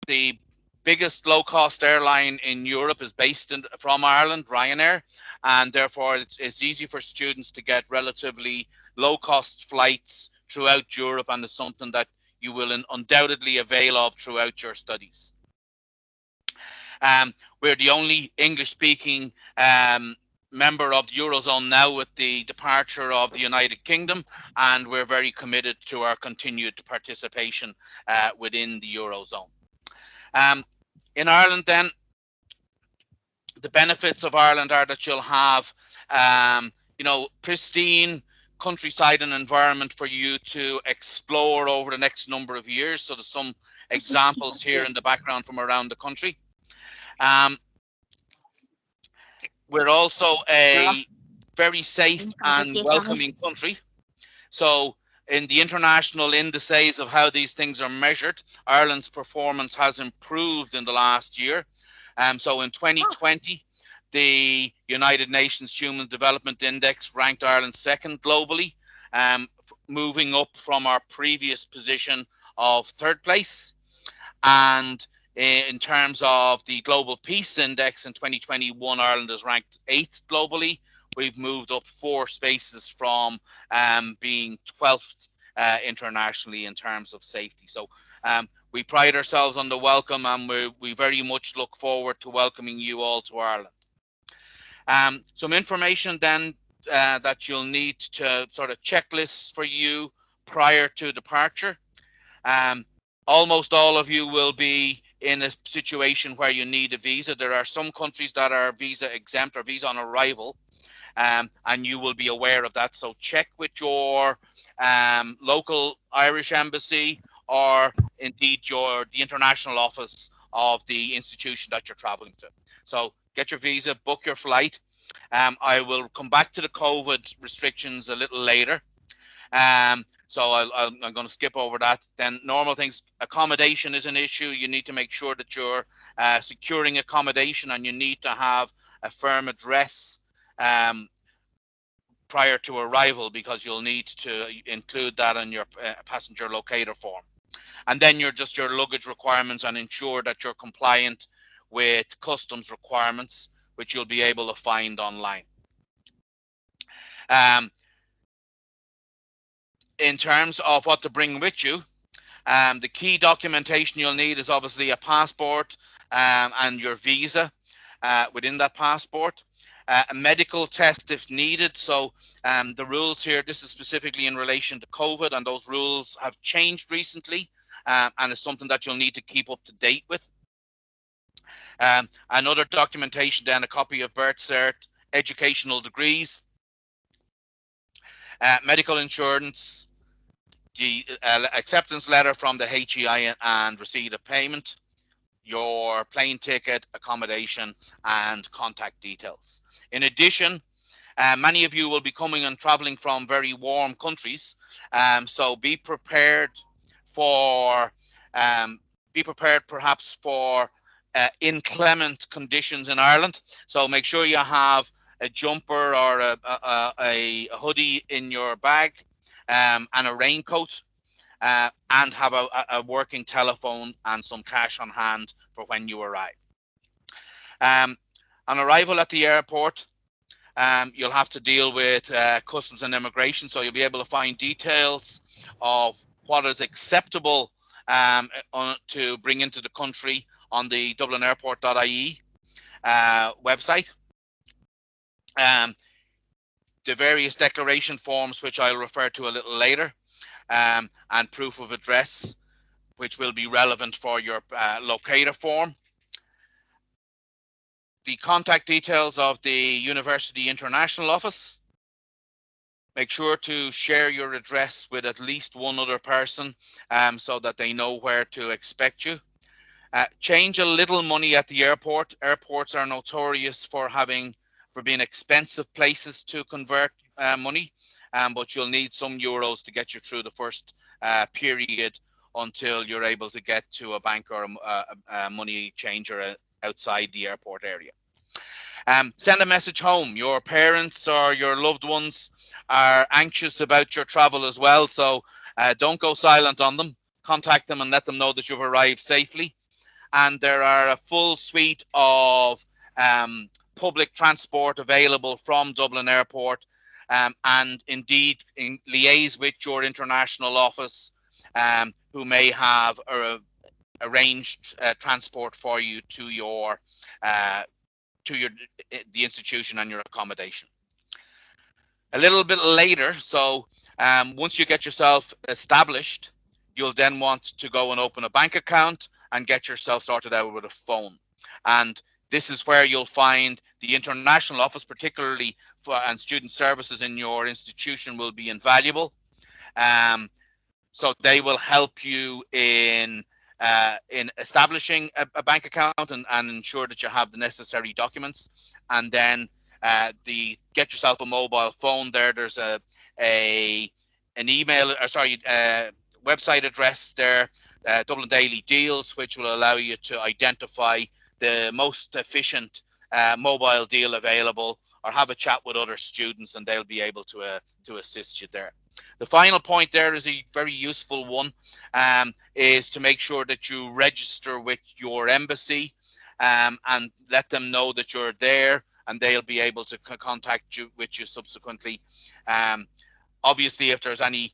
the biggest low-cost airline in Europe is based from Ireland, Ryanair, and therefore it's easy for students to get relatively low-cost flights throughout Europe, and is something that you will undoubtedly avail of throughout your studies. We're the only English-speaking member of the Eurozone now with the departure of the United Kingdom, and we're very committed to our continued participation within the Eurozone. In Ireland then, the benefits of Ireland are that you'll have, pristine countryside and environment for you to explore over the next number of years. So there's some examples here in the background from around the country. We're also a very safe and welcoming country. So in the international indices of how these things are measured, Ireland's performance has improved in the last year. So in 2020, the United Nations Human Development Index ranked Ireland second globally, moving up from our previous position of third place. And in terms of the Global Peace Index in 2021, Ireland is ranked 8th globally. We've moved up 4 spaces from being 12th internationally in terms of safety. So we pride ourselves on the welcome, and we very much look forward to welcoming you all to Ireland. Some information then that you'll need to sort of checklists for you prior to departure. Almost all of you will be in a situation where you need a visa. There are some countries that are visa exempt or visa on arrival, and you will be aware of that. So check with your local Irish embassy, or indeed the international office of the institution that you're traveling to. So get your visa, book your flight. I will come back to the COVID restrictions a little later. So I'm going to skip over that. Then normal things, accommodation is an issue. You need to make sure that you're securing accommodation, and you need to have a firm address prior to arrival, because you'll need to include that on your passenger locator form. And then your luggage requirements, and ensure that you're compliant with customs requirements, which you'll be able to find online. In terms of what to bring with you, the key documentation you'll need is obviously a passport and your visa within that passport. A medical test if needed. So the rules here, this is specifically in relation to COVID, and those rules have changed recently, and it's something that you'll need to keep up to date with. Another documentation then, a copy of birth cert, educational degrees, medical insurance, the acceptance letter from the HEI and receipt of payment, your plane ticket, accommodation, and contact details. In addition, many of you will be coming and traveling from very warm countries, so be prepared perhaps for inclement conditions in Ireland. So make sure you have a jumper or a hoodie in your bag, and a raincoat, and have a working telephone and some cash on hand for when you arrive. On arrival at the airport, you'll have to deal with customs and immigration, so you'll be able to find details of what is acceptable to bring into the country on the dublinairport.ie website. The various declaration forms, which I'll refer to a little later, and proof of address, which will be relevant for your locator form. The contact details of the University International Office. Make sure to share your address with at least one other person, so that they know where to expect you. Change a little money at the airport. Airports are notorious for being expensive places to convert money, but you'll need some euros to get you through the first period until you're able to get to a bank or a money changer outside the airport area. Send a message home. Your parents or your loved ones are anxious about your travel as well, so don't go silent on them. Contact them and let them know that you've arrived safely. and there are a full suite of public transport available from Dublin Airport, and indeed liaise with your international office, who may have arranged transport for you to your the institution and your accommodation. A little bit later, so once you get yourself established, you'll then want to go and open a bank account and get yourself started out with a phone. And this is where you'll find the international office, particularly and student services in your institution, will be invaluable. So they will help you in establishing a bank account and ensure that you have the necessary documents. And then get yourself a mobile phone. There's an email, or sorry, website address there, Dublin Daily Deals, which will allow you to identify the most efficient mobile deal available, or have a chat with other students, and they'll be able to assist you there. The final point there is a very useful one, is to make sure that you register with your embassy, and let them know that you're there, and they'll be able to contact you subsequently. Obviously, if there's any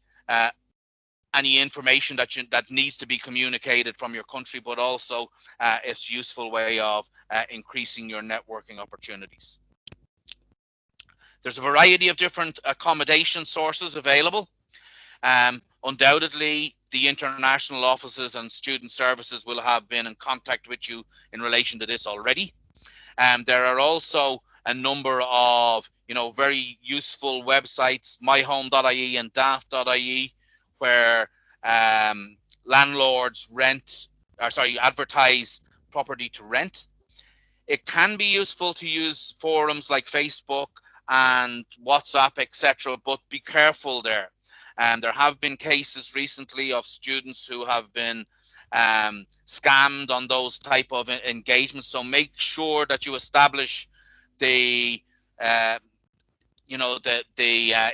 information that needs to be communicated from your country, but also it's a useful way of increasing your networking opportunities. There's a variety of different accommodation sources available. Undoubtedly, the international offices and student services will have been in contact with you in relation to this already. There are also a number of very useful websites, myhome.ie and daft.ie, where landlords advertise property to rent. It can be useful to use forums like Facebook and WhatsApp, etc., but be careful there. There have been cases recently of students who have been scammed on those type of engagements. So make sure that you establish the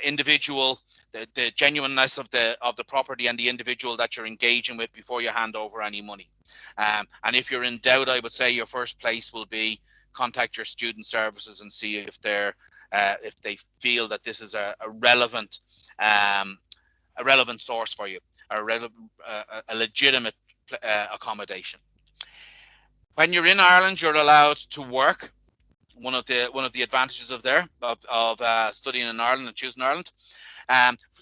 individual, the genuineness of the property and the individual that you're engaging with before you hand over any money. And if you're in doubt, I would say your first place will be contact your student services and see if they feel that this is a relevant source for you, a legitimate accommodation. When you're in Ireland, you're allowed to work. One of the advantages of studying in Ireland and choosing Ireland.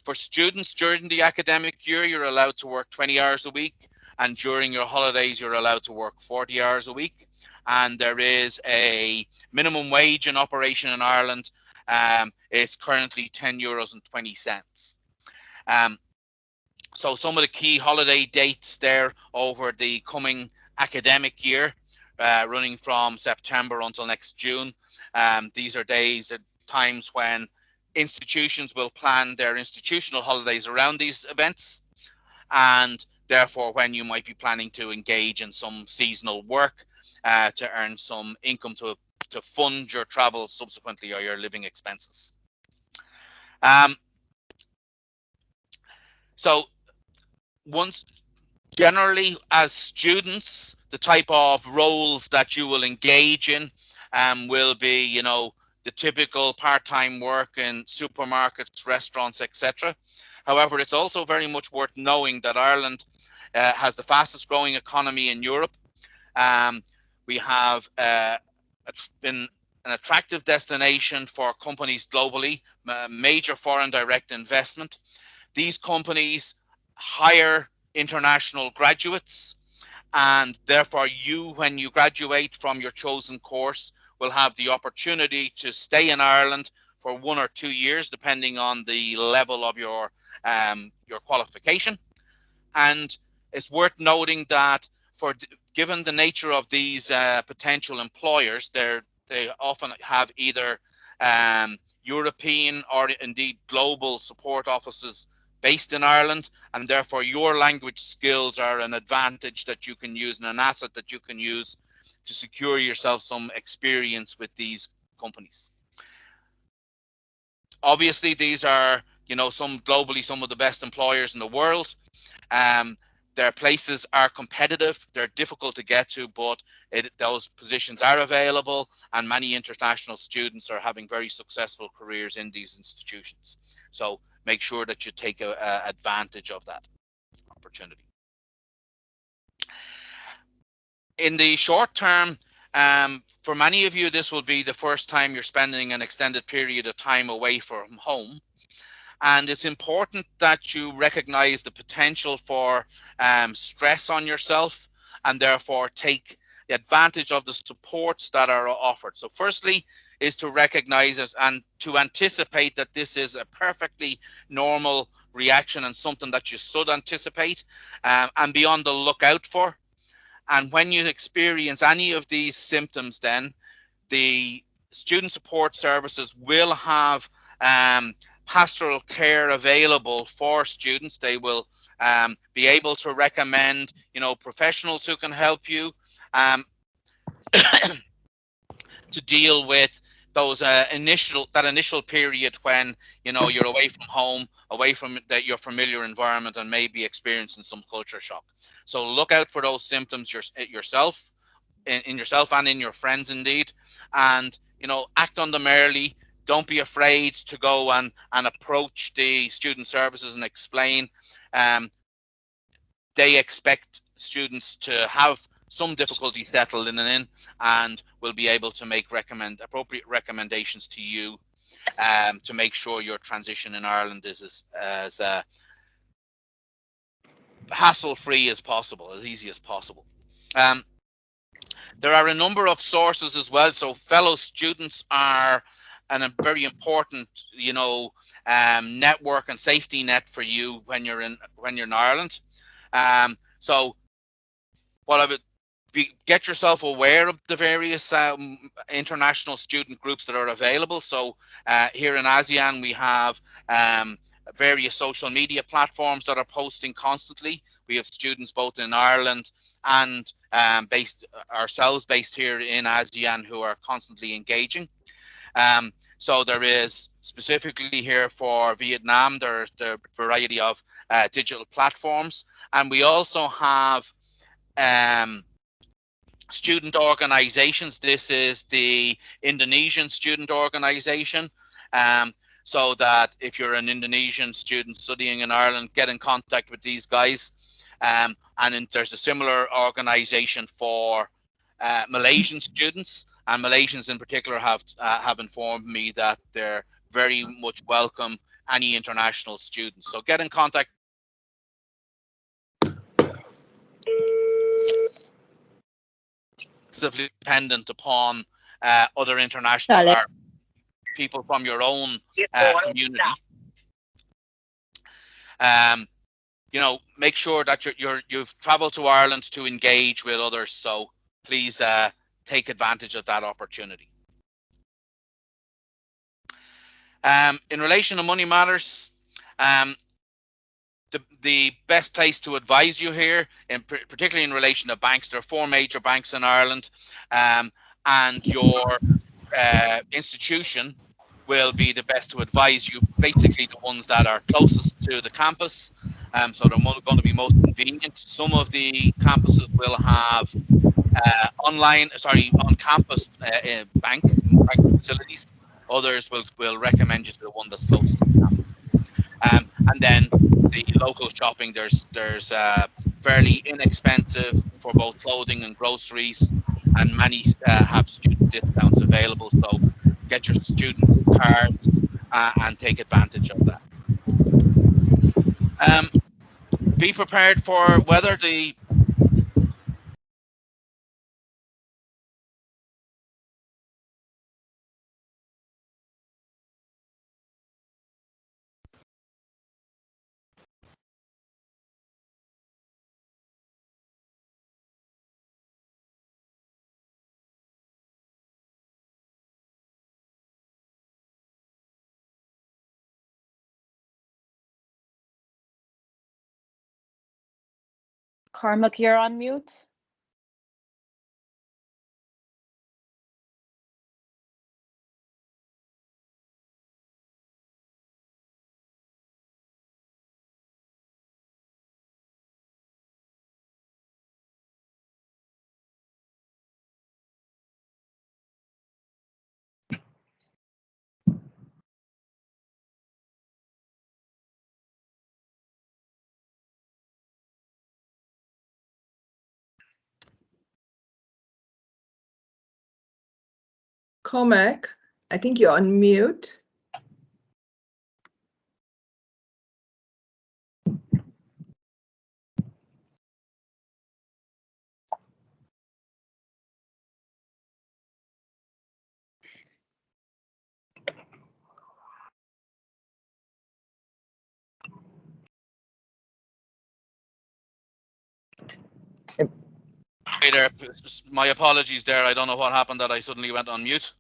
For students during the academic year, you're allowed to work 20 hours a week, and during your holidays, you're allowed to work 40 hours a week. And there is a minimum wage in operation in Ireland. It's currently €10.20. So some of the key holiday dates there over the coming academic year, running from September until next June. These are times when institutions will plan their institutional holidays around these events, and therefore when you might be planning to engage in some seasonal work to earn some income to fund your travel subsequently, or your living expenses. So generally, as students, the type of roles that you will engage in will be, the typical part-time work in supermarkets, restaurants, etc. However, it's also very much worth knowing that Ireland has the fastest growing economy in Europe. We have been an attractive destination for companies globally, major foreign direct investment. These companies hire international graduates, and therefore when you graduate from your chosen course, will have the opportunity to stay in Ireland for 1 or 2 years, depending on the level of your qualification. And it's worth noting that given the nature of these potential employers, they often have either European or indeed global support offices based in Ireland, and therefore your language skills are an advantage that you can use and an asset that you can use to secure yourself some experience with these companies. Obviously, these are, some globally, some of the best employers in the world. Their places are competitive. They're difficult to get to, but those positions are available, and many international students are having very successful careers in these institutions. So make sure that you take advantage of that opportunity. In the short term, for many of you, this will be the first time you're spending an extended period of time away from home. And it's important that you recognize the potential for stress on yourself, and therefore take the advantage of the supports that are offered. So firstly is to recognize it and to anticipate that this is a perfectly normal reaction and something that you should anticipate and be on the lookout for. And when you experience any of these symptoms, then the student support services will have pastoral care available for students. They will be able to recommend, professionals who can help you to deal with those initial period when you're away from home, away from your familiar environment, and maybe experiencing some culture shock. So look out for those symptoms yourself, in yourself and in your friends indeed, and act on them early. Don't be afraid to go and approach the student services and explain. They expect students to have some difficulty settling in, and will be able to make appropriate recommendations to you to make sure your transition in Ireland is as hassle-free as possible, as easy as possible. There are a number of sources as well. So fellow students are a very important, network and safety net for you when you're in Ireland. So what I would get yourself aware of the various international student groups that are available. So here in ASEAN, we have various social media platforms that are posting constantly. We have students both in Ireland and based here in ASEAN who are constantly engaging. So there is specifically here for Vietnam, there's the variety of digital platforms, and we also have student organizations. This is the Indonesian student organization. So that if you're an Indonesian student studying in Ireland, get in contact with these guys. And then there's a similar organization for Malaysian students, and Malaysians in particular have informed me that they're very much welcome any international students. So get in contact. Dependent upon other international or people from your own community. Make sure that you've traveled to Ireland to engage with others. So please take advantage of that opportunity. In relation to money matters, the best place to advise you here, particularly in relation to banks, there are 4 major banks in Ireland, and your institution will be the best to advise you, basically the ones that are closest to the campus. So they're going to be most convenient. Some of the campuses will have on-campus bank facilities. Others will recommend you to the one that's closest to the campus. And then the local shopping, there's fairly inexpensive for both clothing and groceries, and many have student discounts available. So get your student cards and take advantage of that. Be prepared for weather. Cormac, you're on mute. Cormac, I think you're on mute. Hey there, my apologies there. I don't know what happened that I suddenly went on mute.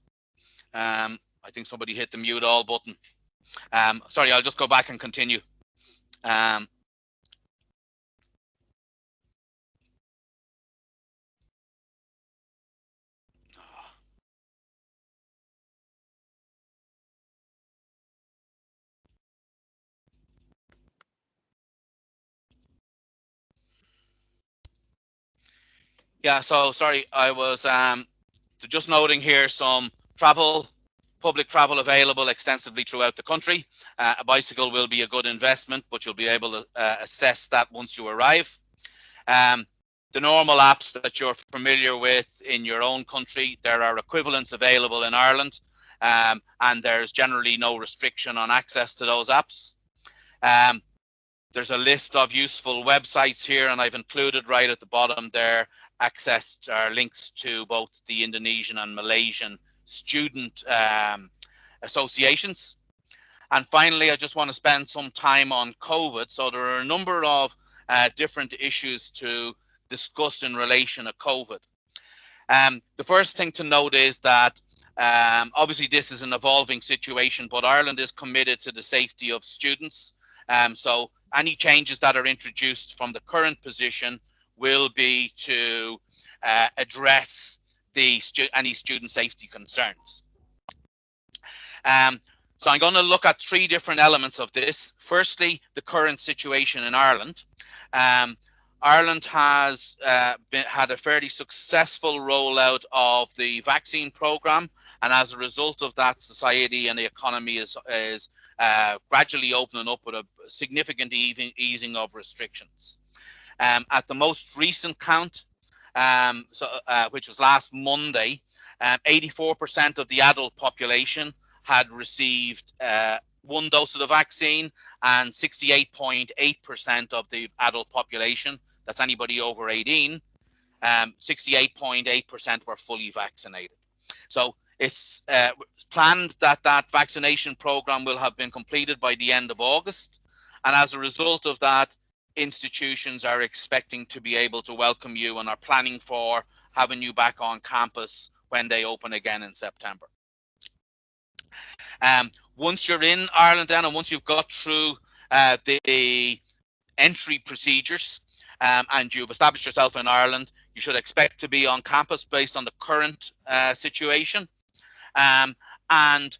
I think somebody hit the mute all button. Sorry, I'll just go back and continue. Yeah, so sorry, I was just noting here some public travel available extensively throughout the country. A bicycle will be a good investment, but you'll be able to assess that once you arrive. The normal apps that you're familiar with in your own country, there are equivalents available in Ireland, and there's generally no restriction on access to those apps. There's a list of useful websites here, and I've included right at the bottom there links to both the Indonesian and Malaysian student associations. And finally, I just want to spend some time on COVID. So there are a number of different issues to discuss in relation to COVID. The first thing to note is that obviously this is an evolving situation, but Ireland is committed to the safety of students. So any changes that are introduced from the current position will be to address any student safety concerns. So I'm going to look at three different elements of this. Firstly, the current situation in Ireland. Ireland has had a fairly successful rollout of the vaccine program, and as a result of that, society and the economy is gradually opening up with a significant easing of restrictions. At the most recent count, which was last Monday, 84% of the adult population had received one dose of the vaccine, and 68.8% of the adult population, that's anybody over 18, 68.8% were fully vaccinated. So it's planned that that vaccination program will have been completed by the end of August. And as a result of that, institutions are expecting to be able to welcome you and are planning for having you back on campus when they open again in September. Once you're in Ireland then, and once you've got through the entry procedures and you've established yourself in Ireland, you should expect to be on campus based on the current situation. And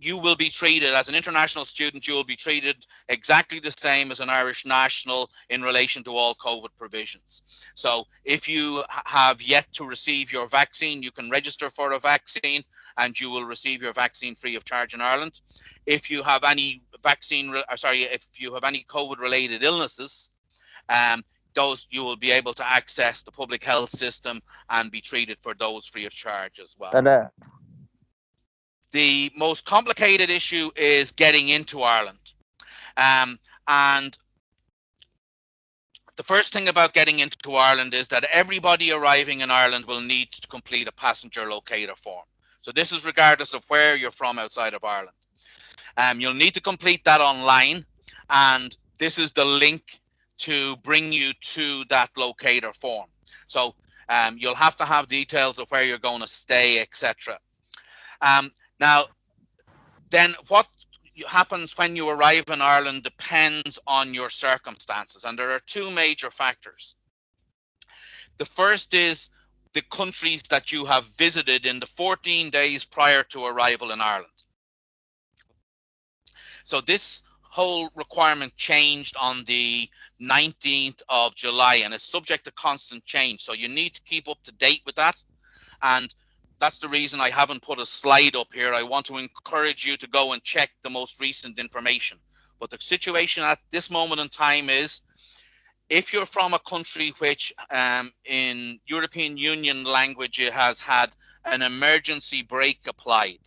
you will be treated as an international student, you will be treated exactly the same as an Irish national in relation to all COVID provisions. So if you have yet to receive your vaccine, you can register for a vaccine and you will receive your vaccine free of charge in Ireland. If you have any if you have any COVID related illnesses, those you will be able to access the public health system and be treated for those free of charge as well. The most complicated issue is getting into Ireland. And the first thing about getting into Ireland is that everybody arriving in Ireland will need to complete a passenger locator form. So this is regardless of where you're from outside of Ireland. You'll need to complete that online, and this is the link to bring you to that locator form. So you'll have to have details of where you're going to stay, etc. Now, then what happens when you arrive in Ireland depends on your circumstances, and there are two major factors. The first is the countries that you have visited in the 14 days prior to arrival in Ireland. So this whole requirement changed on the 19th of July and is subject to constant change. So you need to keep up to date with that. And that's the reason I haven't put a slide up here. I want to encourage you to go and check the most recent information. But the situation at this moment in time is If you're from a country which in European Union language it has had an emergency brake applied.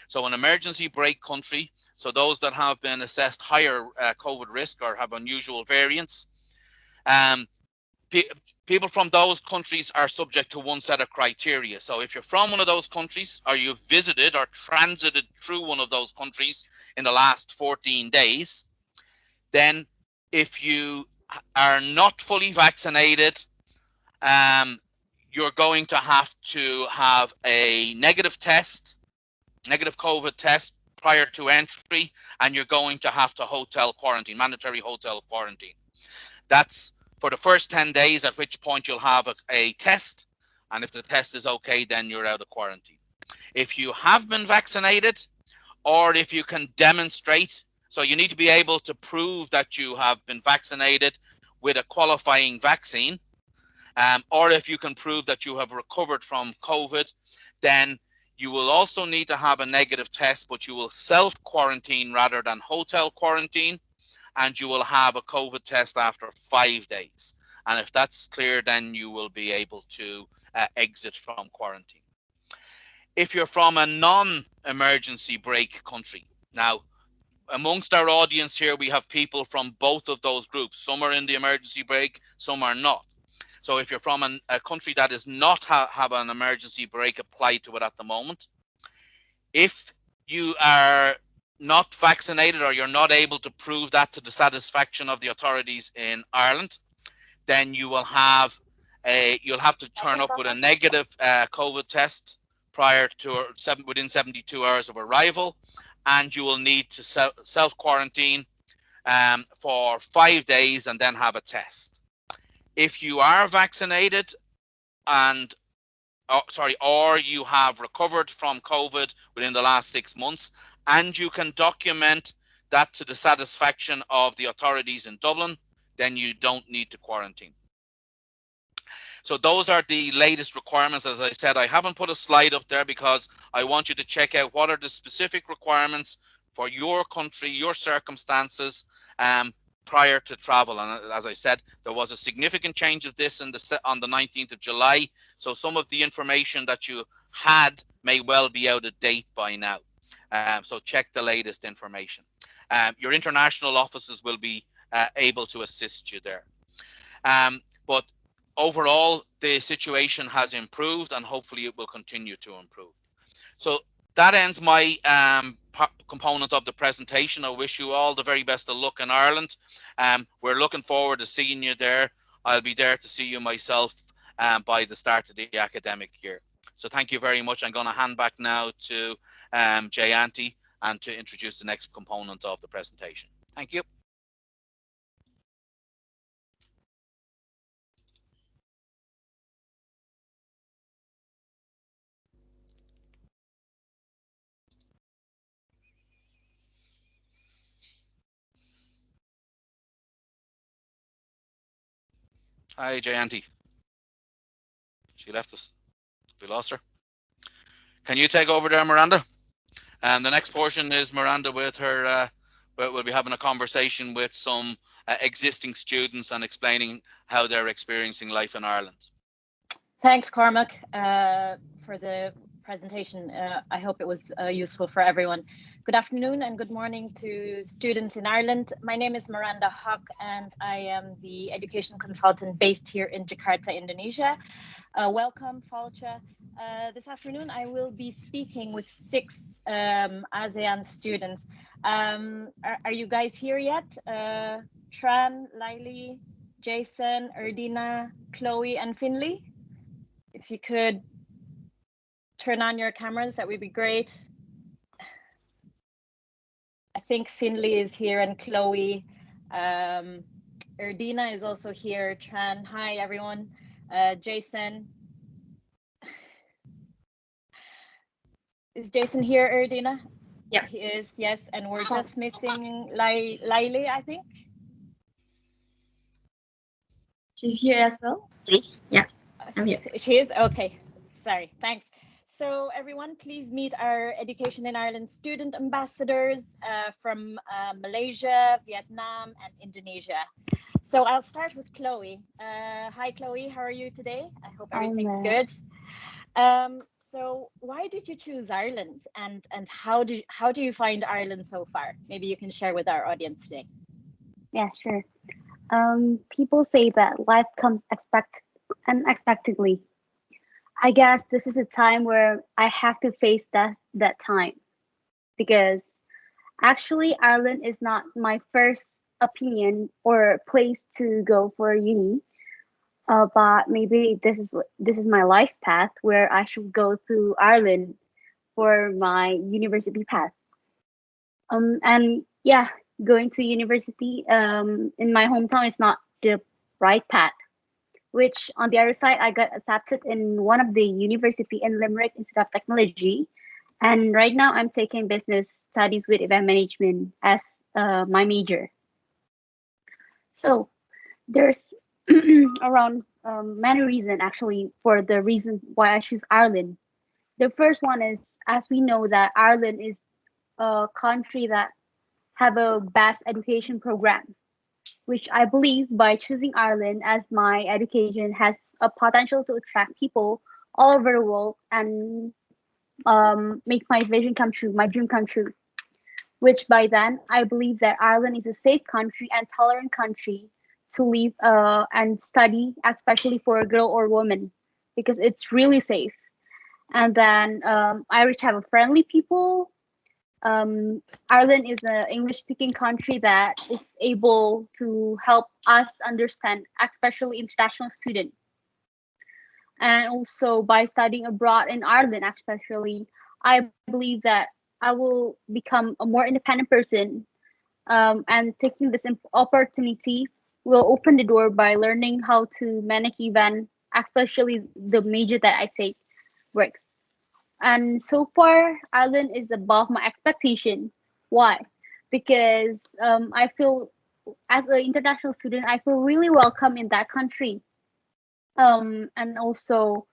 So an emergency brake country, so those that have been assessed higher COVID risk or have unusual variants, um, people from those countries are subject to one set of criteria. So if you're from one of those countries or you've visited or transited through one of those countries in the last 14 days, then if you are not fully vaccinated, you're going to have a negative COVID test prior to entry, and you're going to have to hotel quarantine, mandatory hotel quarantine. That's for the first 10 days, at which point you'll have a test, and if the test is okay, then you're out of quarantine. If you have been vaccinated, or if you can demonstrate, so you need to be able to prove that you have been vaccinated with a qualifying vaccine, or if you can prove that you have recovered from COVID, then you will also need to have a negative test, but you will self-quarantine rather than hotel quarantine, and you will have a COVID test after 5 days. And if that's clear, then you will be able to exit from quarantine. If you're from a non-emergency brake country, now, amongst our audience here, we have people from both of those groups. Some are in the emergency brake, some are not. So if you're from a country that is not have an emergency brake applied to it at the moment, if you are not vaccinated or you're not able to prove that to the satisfaction of the authorities in Ireland, then you will have you'll have to turn up with a negative COVID test prior to within 72 hours of arrival, and you will need to self-quarantine for 5 days and then have a test. If you are vaccinated and or you have recovered from COVID within the last 6 months, and you can document that to the satisfaction of the authorities in Dublin, then you don't need to quarantine. So those are the latest requirements. As I said, I haven't put a slide up there because I want you to check out what are the specific requirements for your country, your circumstances, prior to travel. And as I said, there was a significant change of this on the 19th of July. So some of the information that you had may well be out of date by now. So check the latest information. Your international offices will be able to assist you there. But overall, the situation has improved, and hopefully it will continue to improve. So that ends my component of the presentation. I wish you all the very best of luck in Ireland. We're looking forward to seeing you there. I'll be there to see you myself by the start of the academic year. So thank you very much. I'm going to hand back now to Jayanti and to introduce the next component of the presentation. Thank you. Hi, Jayanti. She left us. We lost her. Can you take over there, Miranda? And the next portion is Miranda with her, we'll be having a conversation with some existing students and explaining how they're experiencing life in Ireland. Thanks, Cormac, for the presentation. I hope it was useful for everyone. Good afternoon and good morning to students in Ireland. My name is Miranda Hock, and I am the education consultant based here in Jakarta, Indonesia. Welcome, Falcha. This afternoon, I will be speaking with 6 ASEAN students. Are you guys here yet? Tran, Laili, Jason, Erdina, Chloe, and Finley? If you could turn on your cameras, that would be great. I think Finley is here and Chloe. Erdina is also here. Tran, hi everyone. Jason. Is Jason here, Erdina? Yeah. He is, yes. And we're just missing Laili, I think. She's here as well? Yeah, I'm here. She is? Okay, sorry, thanks. So everyone, please meet our Education in Ireland student ambassadors from Malaysia, Vietnam, and Indonesia. So I'll start with Chloe. Hi, Chloe. How are you today? I hope everything's good. So why did you choose Ireland, and how do you find Ireland so far? Maybe you can share with our audience today. Yeah, sure. People say that life comes unexpectedly. I guess this is a time where I have to face that time, because actually Ireland is not my first opinion or place to go for uni. But maybe this is my life path where I should go to Ireland for my university path. And yeah, going to university in my hometown is not the right path. Which on the other side, I got accepted in one of the university in Limerick Institute of Technology, and right now I'm taking business studies with event management as my major. So there's around many reasons actually for the reason why I choose Ireland. The first one is, as we know, that Ireland is a country that have a best education program, which I believe by choosing Ireland as my education has a potential to attract people all over the world and make my vision come true, my dream come true. Which by then I believe that Ireland is a safe country and tolerant country to live and study, especially for a girl or woman, because it's really safe. And then Irish have a friendly people. Ireland is an English-speaking country that is able to help us understand, especially international students. And also by studying abroad in Ireland, especially, I believe that I will become a more independent person. And taking this opportunity will open the door by learning how to manage event, especially the major that I take works. And so far, Ireland is above my expectation. Why? Because I feel, as an international student, I feel really welcome in that country. And also,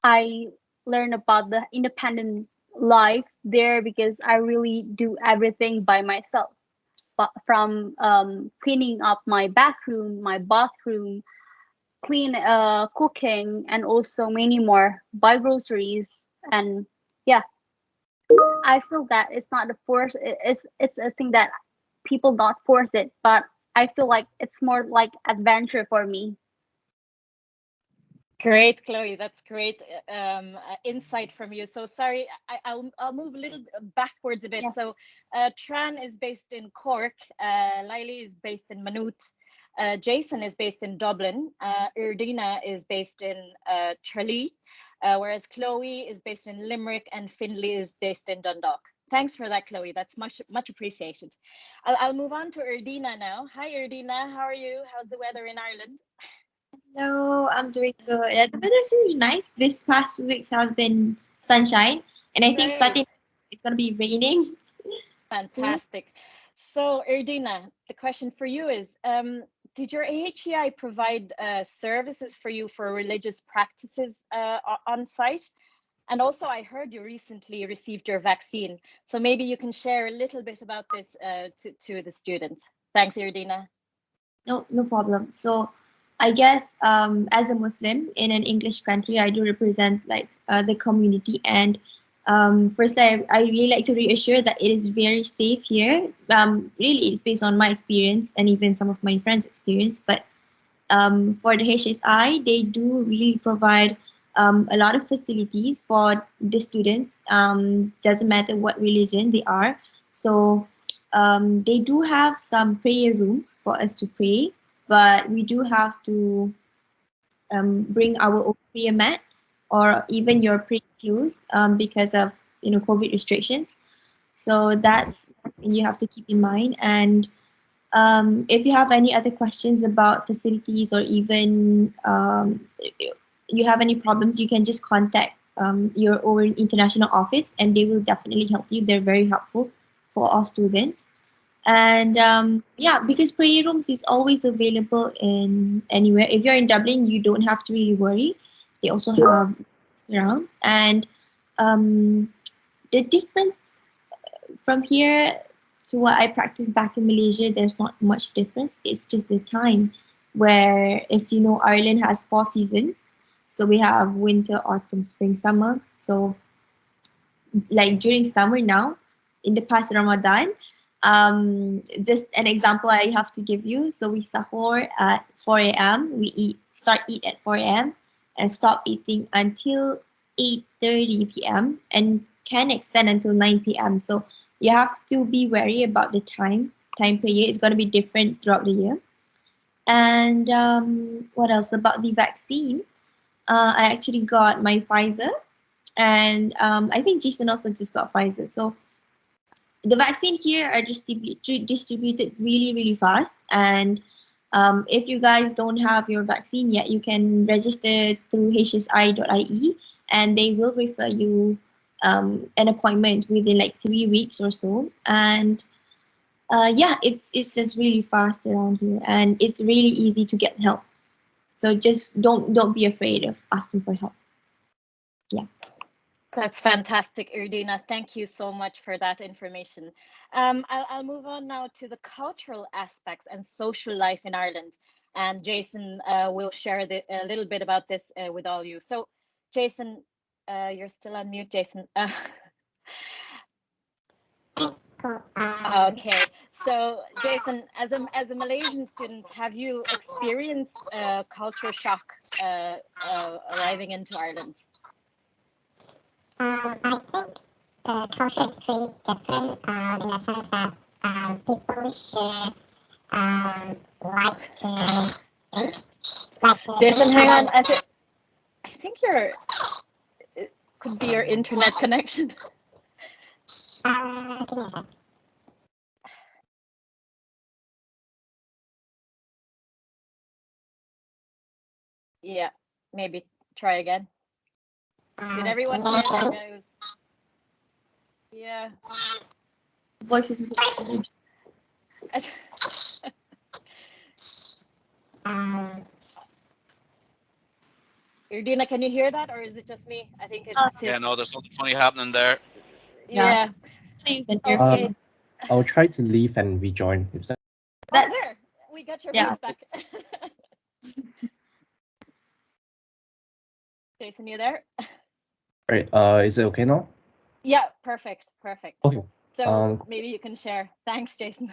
I learn about the independent life there because I really do everything by myself. But from cleaning up my bathroom, cooking, and also many more, buy groceries, and yeah, I feel that it's not a force. It's a thing that people not force it, but I feel like it's more like adventure for me. Great, Chloe. That's great insight from you. So sorry, I'll move a little backwards a bit. Yeah. So Tran is based in Cork. Laili is based in Maynooth. Jason is based in Dublin. Erdina is based in Tralee, whereas Chloe is based in Limerick, and Finlay is based in Dundalk. Thanks for that, Chloe. That's much appreciated. I'll move on to Erdina now. Hi, Erdina. How are you? How's the weather in Ireland? Hello, I'm doing good. The weather's really nice. This past 2 weeks has been sunshine, and I think starting it's gonna be raining. Fantastic. So, Erdina, the question for you is, did your AHEI provide services for you for religious practices on site? And also, I heard you recently received your vaccine. So maybe you can share a little bit about this to the students. Thanks, Erdina. No problem. So, I guess as a Muslim in an English country, I do represent like the community. And first, I really like to reassure that it is very safe here. Really, it's based on my experience and even some of my friends' experience. But for the HSI, they do really provide a lot of facilities for the students. Doesn't matter what religion they are. So they do have some prayer rooms for us to pray, but we do have to bring our own prayer mat or even your prayer shoes because of COVID restrictions. So that's something you have to keep in mind. And if you have any other questions about facilities or even you have any problems, you can just contact your own international office and they will definitely help you. They're very helpful for all students. And yeah, because prayer rooms is always available in anywhere. If you're in Dublin, you don't have to really worry. They also have around. And the difference from here to what I practice back in Malaysia, there's not much difference. It's just the time where, if you know, Ireland has 4 seasons. So we have winter, autumn, spring, summer. So like during summer now, in the past Ramadan, just an example I have to give you. So we sahur at 4 a.m. We start eat at 4 a.m. and stop eating until 8:30 p.m. and can extend until 9 p.m. So you have to be wary about the time per year. It's going to be different throughout the year. And what else about the vaccine? I actually got my Pfizer, and I think Jason also just got Pfizer. So the vaccine here are distributed really, really fast. And if you guys don't have your vaccine yet, you can register through hsi.ie, and they will refer you an appointment within like 3 weeks or so. And yeah, it's just really fast around here, and it's really easy to get help. So just don't be afraid of asking for help. Yeah. That's fantastic, Erdina. Thank you so much for that information. I'll move on now to the cultural aspects and social life in Ireland. And Jason will share a little bit about this with all you. So, Jason, you're still on mute, Jason. Okay, so Jason, as a Malaysian student, have you experienced culture shock arriving into Ireland? I think the culture is pretty different in the sense that people here like to drink. Jason, hang on. I think it could be your internet connection. Give me a sec. Yeah, maybe try again. Did everyone hear that, guys? Yeah. Voices. Erdina, can you hear that, or is it just me? I think it's Yeah, no, there's something funny happening there. Yeah. Okay. I'll try to leave and rejoin. If that... There. We got your voice back. Jason, you there? Right. Is it okay now? Yeah, perfect. Okay. So maybe you can share. Thanks, Jason.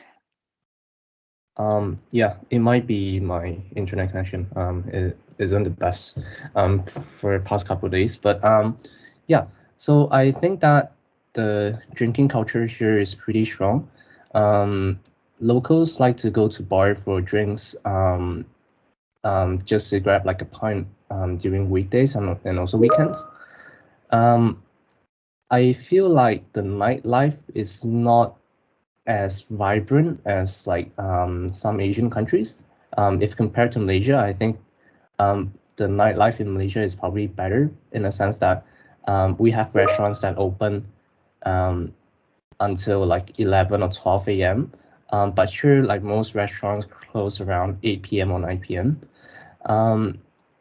Yeah, it might be my internet connection. It isn't the best for the past couple of days, but yeah. So I think that the drinking culture here is pretty strong. Locals like to go to bar for drinks, just to grab like a pint during weekdays and also weekends. I feel like the nightlife is not as vibrant as like some Asian countries. If compared to Malaysia, I think the nightlife in Malaysia is probably better in the sense that we have restaurants that open until like 11 or 12 a.m. But here, like most restaurants close around 8 p.m. or 9 p.m.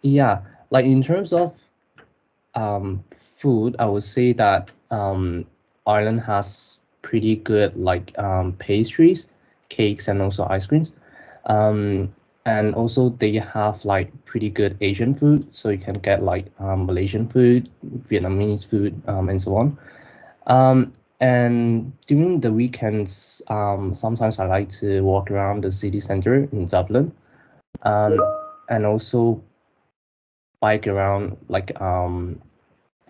Yeah, like in terms of food, I would say that Ireland has pretty good like pastries, cakes, and also ice creams. And also they have like pretty good Asian food, so you can get like Malaysian food, Vietnamese food, and so on. And during the weekends, sometimes I like to walk around the city center in Dublin, and also bike around like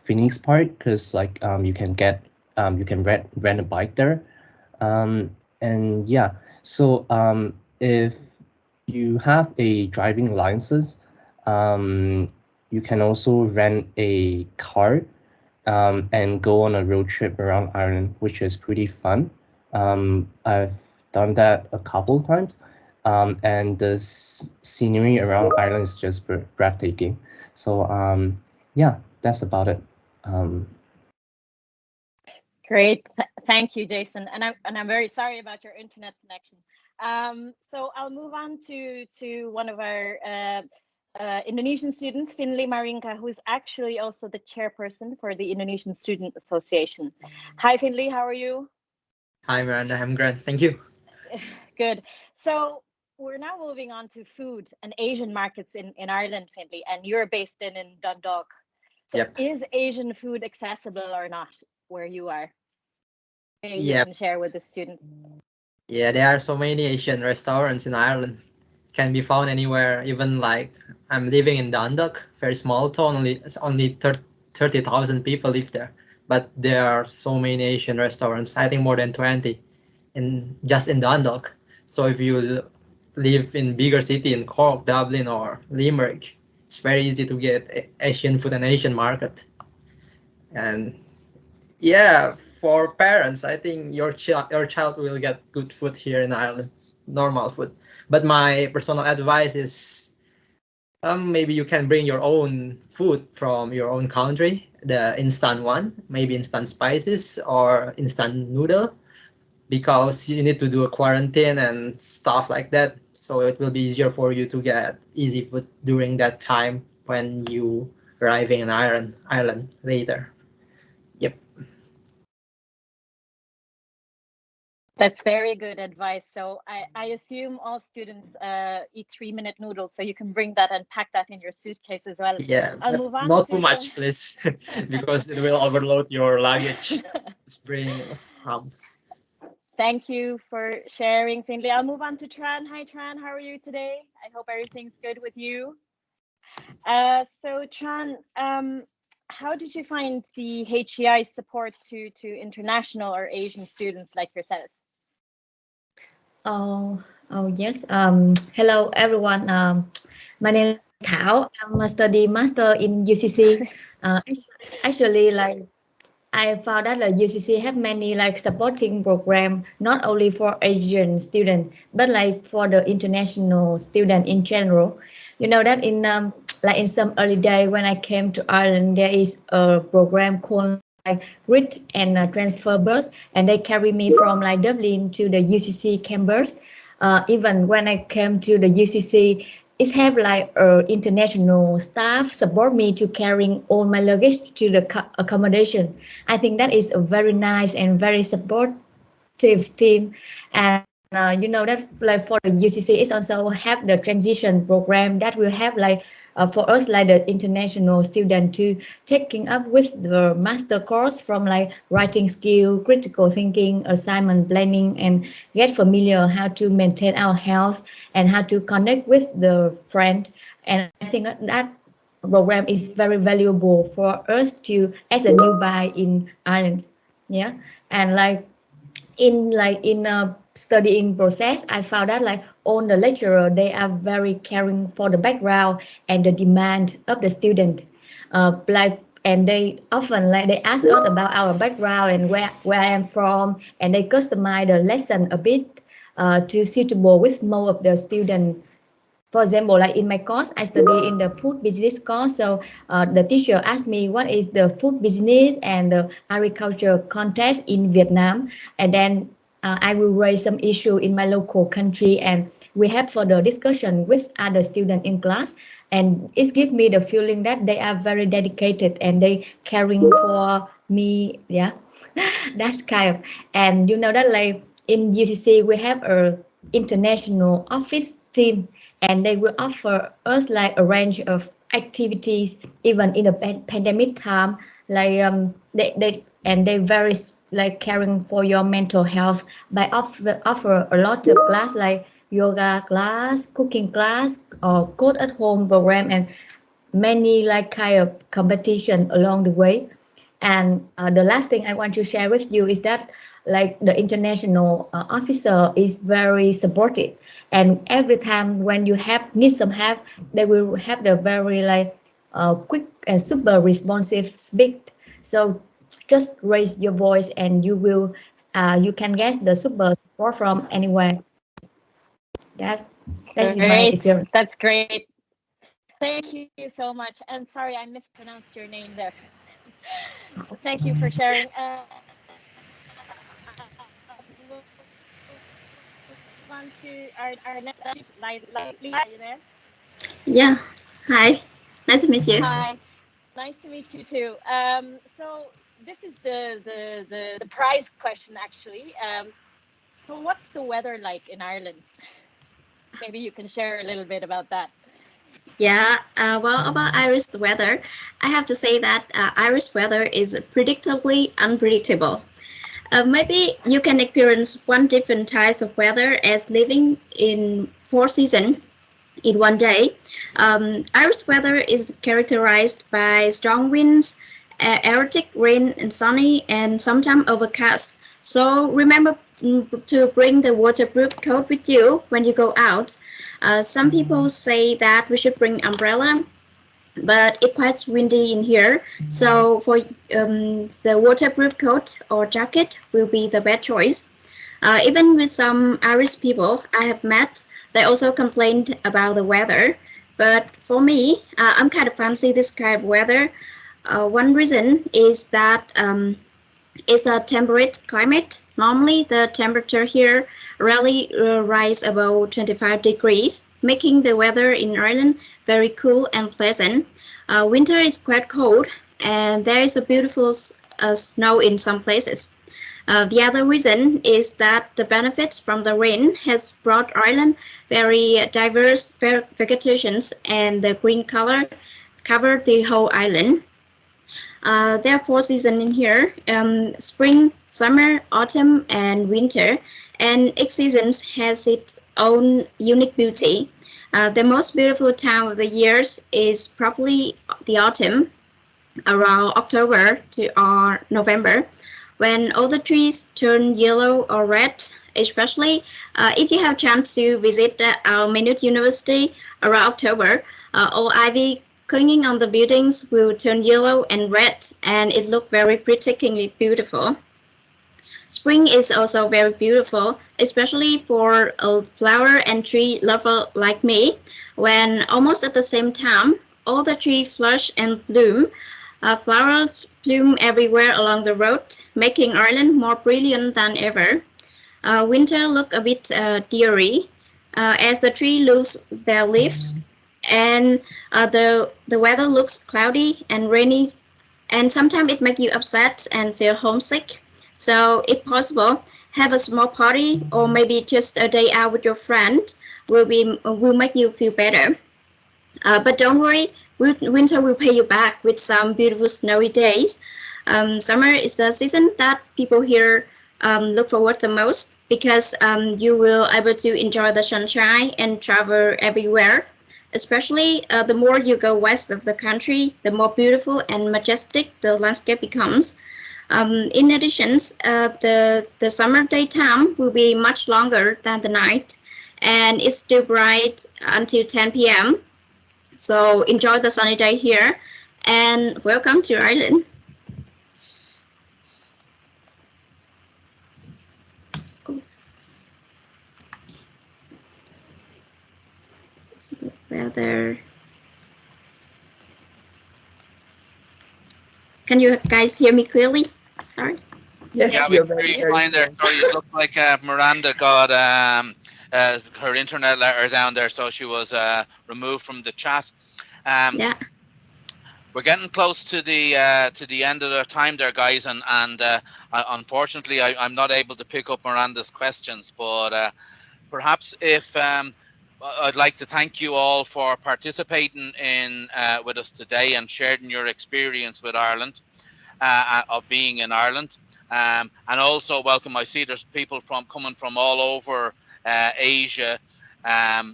Phoenix Park, because like you can rent a bike there. And yeah, so if you have a driving license, you can also rent a car and go on a road trip around Ireland, which is pretty fun. I've done that a couple of times, and the scenery around Ireland is just breathtaking. So yeah, that's about it. Great, thank you, Jason. And I'm very sorry about your internet connection. So I'll move on to one of our Indonesian students, Finley Marinka, who is actually also the chairperson for the Indonesian Student Association. Hi, Finley, how are you? Hi, Miranda. I'm great. Thank you. Good. So we're now moving on to food and Asian markets in Ireland, Findlay, and you're based in Dundalk. So Yep. is Asian food accessible or not where you are? Maybe you Yep. can share with the students. Yeah, there are so many Asian restaurants in Ireland. Can be found anywhere. Even like I'm living in Dundalk, very small town. Only 30,000 people live there, but there are so many Asian restaurants. I think more than 20 in just in Dundalk. So if you live in bigger city in Cork, Dublin, or Limerick, it's very easy to get Asian food and Asian market. And yeah, for parents, I think your child will get good food here in Ireland, normal food. But my personal advice is, maybe you can bring your own food from your own country, the instant one, maybe instant spices or instant noodle, because you need to do a quarantine and stuff like that. So it will be easier for you to get easy food during that time when you arriving in Ireland later. Yep. That's very good advice. So I assume all students eat 3-minute noodles, so you can bring that and pack that in your suitcase as well. Yeah, I'll move on not to too much, please, because it will overload your luggage. Just bring some. Thank you for sharing, Findlay. I'll move on to Tran. Hi, Tran. How are you today? I hope everything's good with you. So, Tran, how did you find the HEI support to international or Asian students like yourself? Yes. Hello everyone. My name is Thảo. I'm a study master in UCC. Actually, like I found that the UCC have many like supporting program not only for Asian students but like for the international student in general. You know that in like in some early day when I came to Ireland, there is a program called like Read and Transfer Bus, and they carry me from like Dublin to the UCC campus. Even when I came to the UCC, it have like international staff support me to carrying all my luggage to the accommodation. I think that is a very nice and very supportive team. And you know that like for the UCC, it also have the transition program that will have like for us like the international student to taking up with the master course from like writing skill, critical thinking, assignment planning, and get familiar how to maintain our health and how to connect with the friend. And I think that program is very valuable for us to as a newbie in Ireland. Yeah, and in a studying process, I found that like all the lecturer they are very caring for the background and the demand of the student. And they often like they ask us about our background and where I am from, and they customize the lesson a bit to suitable with more of the student. For example, like in my course, I study in the food business course. So the teacher asked me what is the food business and the agriculture context in Vietnam, and then I will raise some issue in my local country, and we have further discussion with other students in class. And it gives me the feeling that they are very dedicated and they caring for me. Yeah, that's kind of. And you know that like in UCC we have a international office team, and they will offer us like a range of activities even in the pandemic time. Like they very like caring for your mental health by offer a lot of class like yoga class, cooking class, or code at home program, and many like kind of competition along the way. And the last thing I want to share with you is that like the international officer is very supportive, and every time when you have need some help, they will have the very like quick and super responsive speak. So just raise your voice and you can get the super support from anywhere. That's that's my Great. experience. That's great. Thank you so much. And sorry, I mispronounced your name there. Thank you for sharing. Move on to our next Lily. Are you there? Yeah. Hi. Nice to meet you. Hi. Nice to meet you too. So this is the prize question, actually. So what's the weather like in Ireland? Maybe you can share a little bit about that. Yeah, well, about Irish weather, I have to say that Irish weather is predictably unpredictable. Maybe you can experience one different types of weather as living in four seasons in one day. Irish weather is characterized by strong winds, erratic rain, and sunny, and sometimes overcast. So remember to bring the waterproof coat with you when you go out. Some people say that we should bring umbrella, but it's quite windy in here. So for the waterproof coat or jacket will be the best choice. Even with some Irish people I have met, they also complained about the weather. But for me, I'm kind of fancy this kind of weather. One reason is that it's a temperate climate. Normally, the temperature here rarely rise above 25 degrees, making the weather in Ireland very cool and pleasant. Winter is quite cold, and there is a beautiful snow in some places. The other reason is that the benefits from the rain has brought Ireland very diverse vegetations, and the green color covered the whole island. There are four seasons in here: spring, summer, autumn, and winter. And each season has its own unique beauty. The most beautiful time of the years is probably the autumn, around October to November, when all the trees turn yellow or red. Especially if you have chance to visit our Maynooth University around October, all ivy clinging on the buildings will turn yellow and red, and it looks very breathtakingly beautiful. Spring is also very beautiful, especially for a flower and tree lover like me, when almost at the same time, all the trees flush and bloom. Flowers bloom everywhere along the road, making Ireland more brilliant than ever. Winter look a bit dreary as the tree lose their leaves, and the weather looks cloudy and rainy, and sometimes it makes you upset and feel homesick. So, if possible, have a small party or maybe just a day out with your friend will make you feel better. But don't worry, winter will pay you back with some beautiful snowy days. Summer is the season that people here look forward the most because you will able to enjoy the sunshine and travel everywhere. Especially the more you go west of the country, the more beautiful and majestic the landscape becomes. In addition, the summer daytime will be much longer than the night, and it's still bright until 10 p.m. So enjoy the sunny day here, and welcome to Ireland. Weather. Can you guys hear me clearly? Sorry. Yes, Yeah, you're we very, hear you very fine there. clear. Sorry, it looked like Miranda got her internet letter down there, so she was removed from the chat. Yeah. We're getting close to the end of the time there, guys, and unfortunately, I'm not able to pick up Miranda's questions. But perhaps if I'd like to thank you all for participating in with us today and sharing your experience with Ireland, of being in Ireland, and also welcome. I see there's people coming from all over Asia.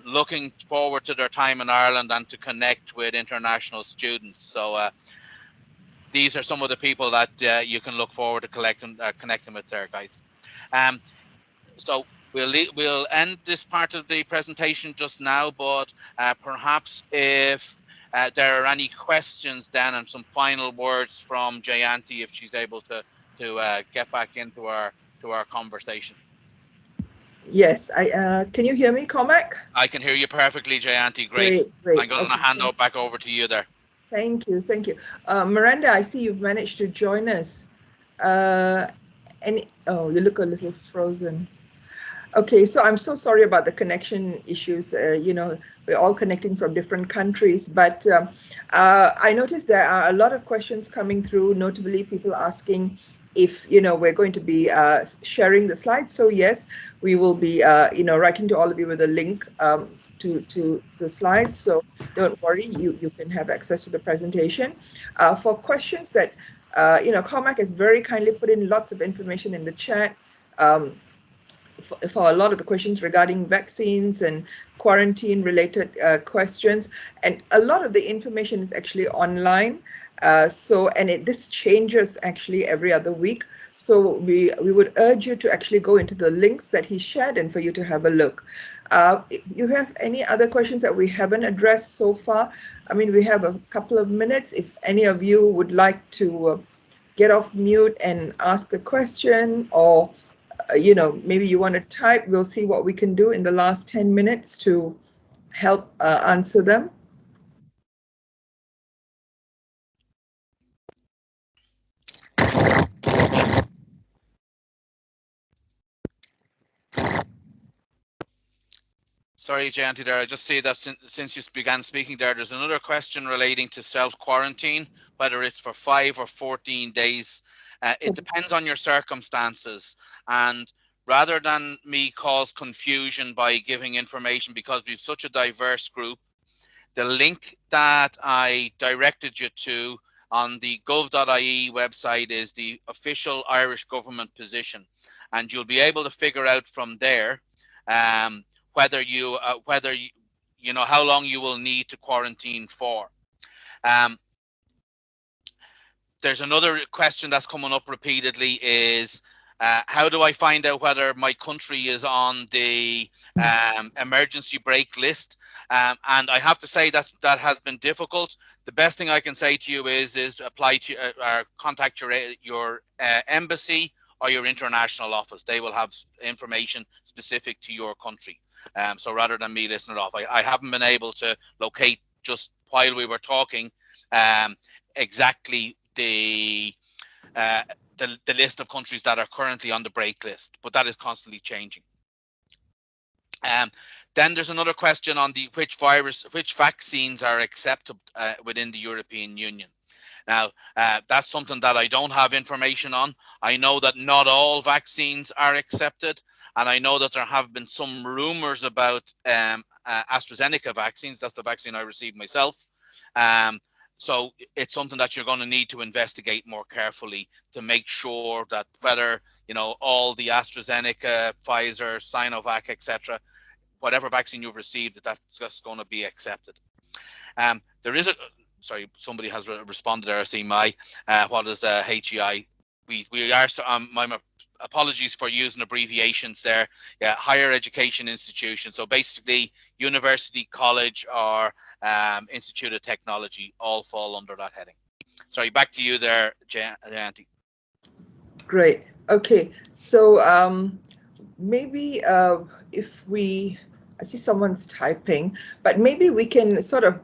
Looking forward to their time in Ireland and to connect with international students. So these are some of the people that you can look forward to connecting with there, guys. So we'll end this part of the presentation just now, but perhaps if there are any questions then and some final words from Jayanti, if she's able to get back into our conversation. Yes, can you hear me, Cormac? I can hear you perfectly, Jayanti. Great. Great. I'm going to hand it back over to you there. Thank you. Miranda, I see you've managed to join us. You look a little frozen. Okay, so I'm so sorry about the connection issues. You know, we're all connecting from different countries, but I noticed there are a lot of questions coming through, notably people asking if, you know, we're going to be sharing the slides. So yes, we will be, you know, writing to all of you with a link to the slides. So don't worry, you can have access to the presentation. For questions that, you know, Cormac has very kindly put in lots of information in the chat. For a lot of the questions regarding vaccines and quarantine related questions, and a lot of the information is actually online. This changes actually every other week. So we would urge you to actually go into the links that he shared and for you to have a look. If you have any other questions that we haven't addressed so far, I mean, we have a couple of minutes. If any of you would like to get off mute and ask a question, or you know, maybe you want to type, we'll see what we can do in the last 10 minutes to help answer them. Sorry, Jayanti, there. I just see that since you began speaking there's another question relating to self-quarantine, whether it's for 5 or 14 days. It depends on your circumstances. And rather than me cause confusion by giving information, because we've such a diverse group, the link that I directed you to on the gov.ie website is the official Irish government position. And you'll be able to figure out from there whether you know how long you will need to quarantine for. There's another question that's coming up repeatedly is how do I find out whether my country is on the emergency brake list? And I have to say that has been difficult. The best thing I can say to you is apply to contact your embassy or your international office. They will have information specific to your country. So rather than me listing it off, I haven't been able to locate, just while we were talking, exactly the list of countries that are currently on the break list, but that is constantly changing. Then there's another question on which vaccines are accepted within the European Union. Now, that's something that I don't have information on. I know that not all vaccines are accepted, and I know that there have been some rumors about AstraZeneca vaccines. That's the vaccine I received myself. So it's something that you're going to need to investigate more carefully to make sure that whether, you know, all the AstraZeneca, Pfizer, Sinovac, etc., whatever vaccine you've received, that's just going to be accepted. There is sorry, somebody has responded there. I see what is HEI? We are, my apologies for using abbreviations there. Yeah, higher education institution. So basically, university, college, or Institute of Technology all fall under that heading. Sorry, back to you there, Jayanti. Great. Okay, so maybe if I see someone's typing, but maybe we can sort of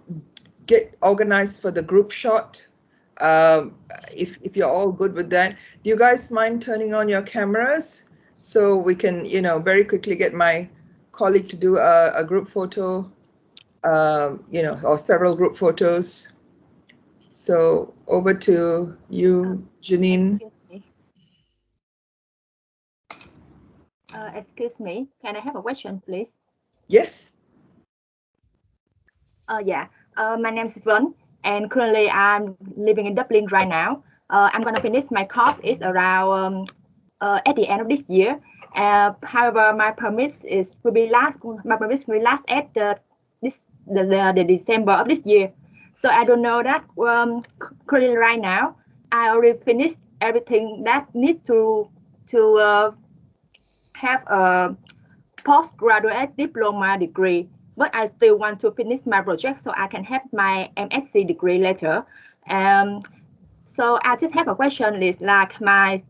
get organized for the group shot. If you're all good with that, do you guys mind turning on your cameras so we can, you know, very quickly get my colleague to do a group photo, you know, or several group photos. So over to you, Janine. Excuse me, can I have a question, please? Yes. Yeah. My name is Vân, and currently I'm living in Dublin right now. I'm gonna finish my course is around at the end of this year. However, my permits will be last at the December of this year. So I don't know that currently right now I already finished everything that need to have a postgraduate diploma degree, but I still want to finish my project so I can have my MSc degree later. So I just have a question is like I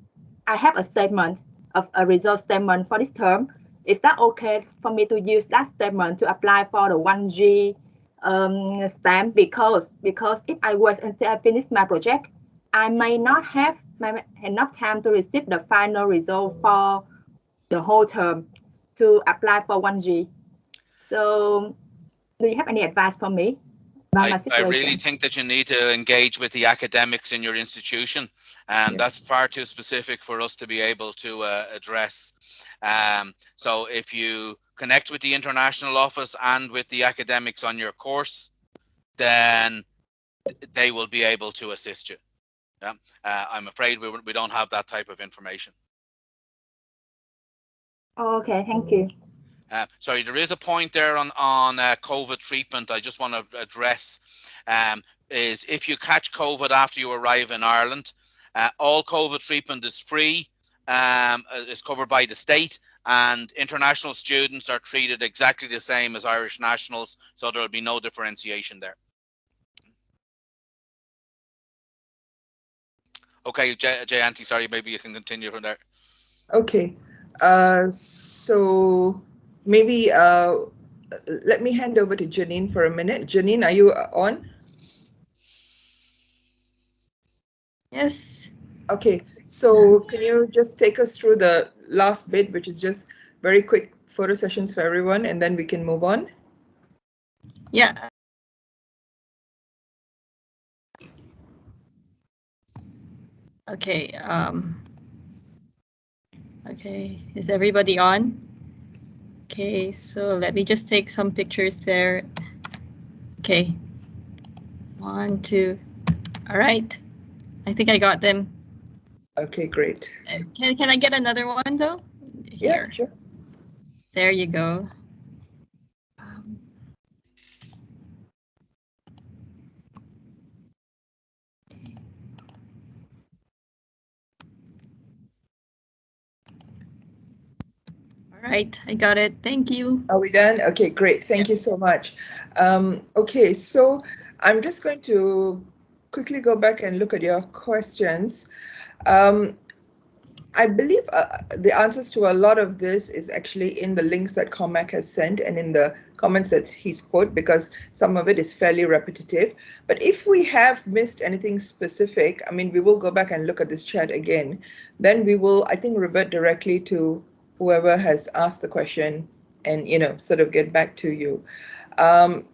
have a statement of a result statement for this term. Is that okay for me to use that statement to apply for the 1G stamp? Because if I wait until I finish my project, I may not have enough time to receive the final result for the whole term to apply for 1G. So do you have any advice for me about my I situation? really think that you need to engage with the academics in your institution, and that's far too specific for us to be able to address. So if you connect with the international office and with the academics on your course, then they will be able to assist you. Yeah, I'm afraid we don't have that type of information. Okay, thank you. Sorry, there is a point there on COVID treatment I just want to address. Is if you catch COVID after you arrive in Ireland, all COVID treatment is free, is covered by the state, and international students are treated exactly the same as Irish nationals, so there will be no differentiation there. Okay, Jayanti, sorry, maybe you can continue from there. Okay, so maybe let me hand over to Janine for a minute. Janine, are you on? Yes. Okay, so can you just take us through the last bit, which is just very quick photo sessions for everyone, and then we can move on? Yeah. Okay. Okay, is everybody on? Okay, so let me just take some pictures there. Okay. 1, 2. All right. I think I got them. Okay, great. Can I get another one though? Here. Yeah, sure. There you go. All right, I got it. Thank you. Are we done? Okay, great. Thank you so much. Okay, so I'm just going to quickly go back and look at your questions. I believe the answers to a lot of this is actually in the links that Cormac has sent and in the comments that he's put, because some of it is fairly repetitive. But if we have missed anything specific, I mean, we will go back and look at this chat again. Then we will, I think, revert directly to whoever has asked the question and, you know, sort of get back to you.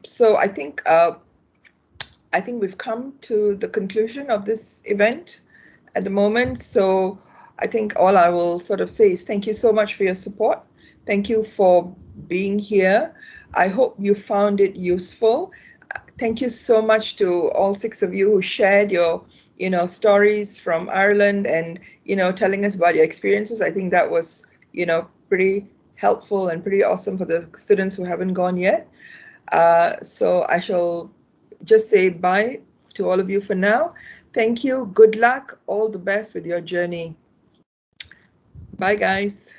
So I think we've come to the conclusion of this event at the moment. So I think all I will sort of say is thank you so much for your support. Thank you for being here. I hope you found it useful. Thank you so much to all 6 of you who shared your, you know, stories from Ireland and, you know, telling us about your experiences. I think that was, you know, pretty helpful and pretty awesome for the students who haven't gone yet. So I shall just say bye to all of you for now. Thank you. Good luck. All the best with your journey. Bye, guys.